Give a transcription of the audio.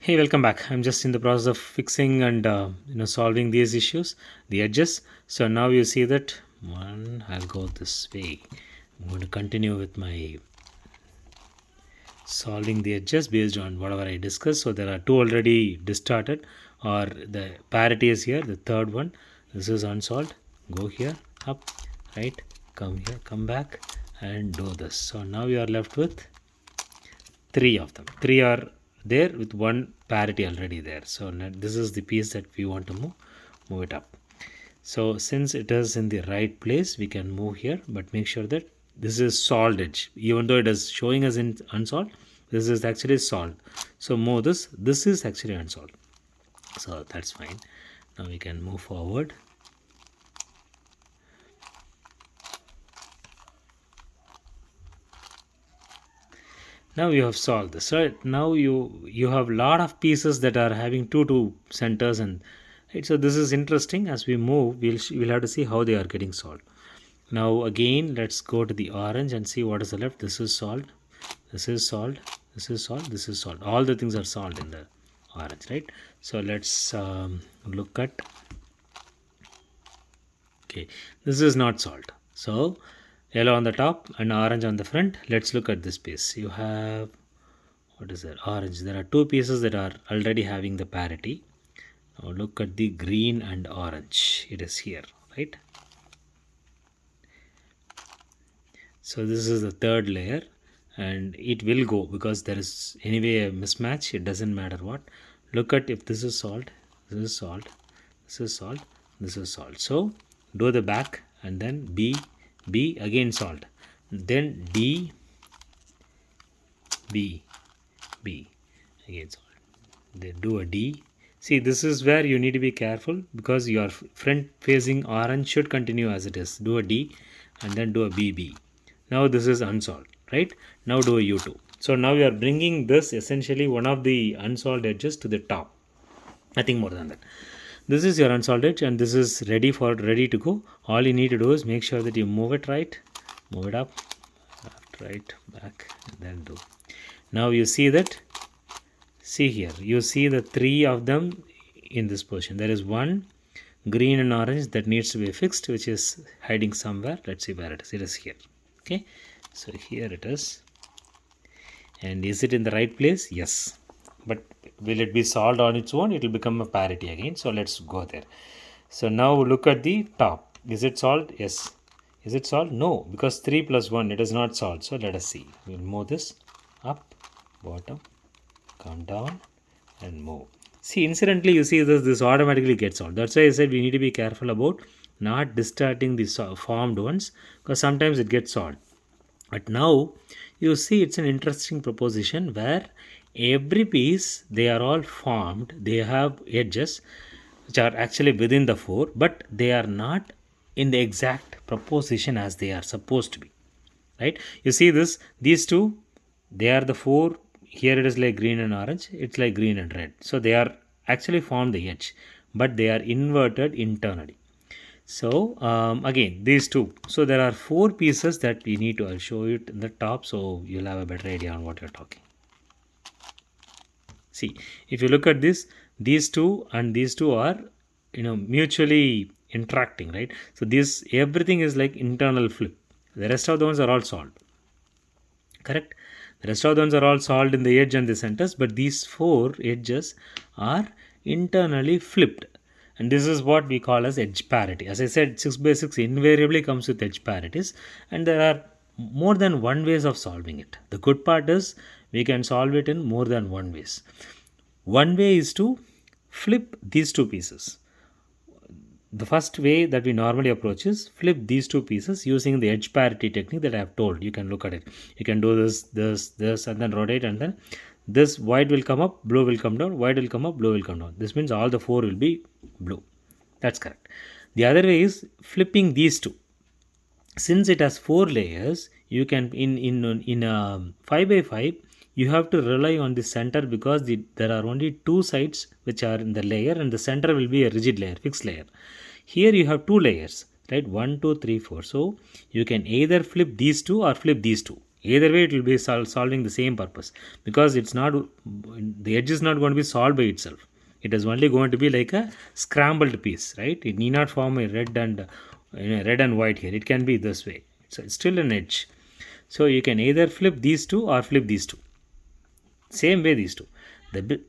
Hey, welcome back. I'm just in the process of fixing and solving these issues, the edges. So now you see that one. I'll go this way. I'm going to continue with my solving the edges based on whatever I discussed. So there are two already distorted, or the parity is here. The third one, this is unsolved. Go here, up, right, come here, come back, and do this. So now you are left with three of them. Three are there with one parity already there. So this is the piece that we want to move it up. So since it is in the right place, we can move here, but make sure that this is solved edge. Even though it is showing us in unsolved, this is actually solved. So move this. This is actually unsolved. So that's fine. Now we can move forward. Now you have solved this, right? Now you have a lot of pieces that are having two centers, and right. So this is interesting. As we move, we'll have to see how they are getting solved. Now again, let's go to the orange and see what is the left. This is solved. This is solved. This is solved. This is solved. All the things are solved in the orange, right? So let's look at. Okay, this is not solved. So yellow on the top and orange on the front. Let's look at this piece. You have, what is that? Orange. There are two pieces that are already having the parity. Now look at the green and orange. It is here, right? So this is the third layer, and it will go because there is anyway a mismatch. It doesn't matter what. Look at if this is solved, this is solved, this is solved, this is solved. So do the back and then B again solved, then D, B again solved, then do a D. See, this is where you need to be careful because your front facing orange should continue as it is. Do a D and then do a B. Now this is unsolved, right? Now do a U2. So now you are bringing this essentially one of the unsolved edges to the top. Nothing more than that. This is your unsolved edge and this is ready to go. All you need to do is make sure that you move it right, move it up, left, right, back, and then do. Now you see that, see here, you see the three of them in this position. There is one green and orange that needs to be fixed, which is hiding somewhere. Let's see where it is. It is here. Okay, so here it is. And is it in the right place? Yes. But will it be solved on its own? It will become a parity again. So let's go there. So now look at the top. Is it solved? Yes. Is it solved? No, because 3 plus 1, it is not solved. So let us see. We'll move this up, bottom, come down, and move. See, incidentally, you see this automatically gets solved. That's why I said we need to be careful about not distorting the formed ones, because sometimes it gets solved. But now you see it's an interesting proposition where every piece, they are all formed, they have edges which are actually within the four, but they are not in the exact proposition as they are supposed to be, right? You see these two, they are the four. Here it is like green and orange, it's like green and red. So they are actually formed the edge, but they are inverted internally. So again, these two. So there are four pieces that we need to, I'll show it in the top so you'll have a better idea on what you're talking. See, if you look at this, these two and these two are, mutually interacting, right? So this, everything is like internal flip. The rest of the ones are all solved. Correct? The rest of the ones are all solved in the edge and the centers, but these four edges are internally flipped. And this is what we call as edge parity. As I said, 6x6 invariably comes with edge parities, and there are more than one ways of solving it. The good part is we can solve it in more than one ways. One way is to flip these two pieces. The first way that we normally approach is flip these two pieces using the edge parity technique that I have told. You can look at it. You can do this, and then rotate, and then this white will come up, blue will come down, white will come up, blue will come down. This means all the four will be blue. That's correct. The other way is flipping these two. Since it has four layers, you can in a 5x5, you have to rely on the center because there are only two sides which are in the layer, and the center will be a rigid layer, fixed layer. Here you have two layers, right? 1, 2, 3, 4. So you can either flip these two or flip these two. Either way, it will be solving the same purpose, because it's not, the edge is not going to be solved by itself. It is only going to be like a scrambled piece, right? It need not form a red and red and white here. It can be this way. So it's still an edge. So you can either flip these two or flip these two. Same way these two. The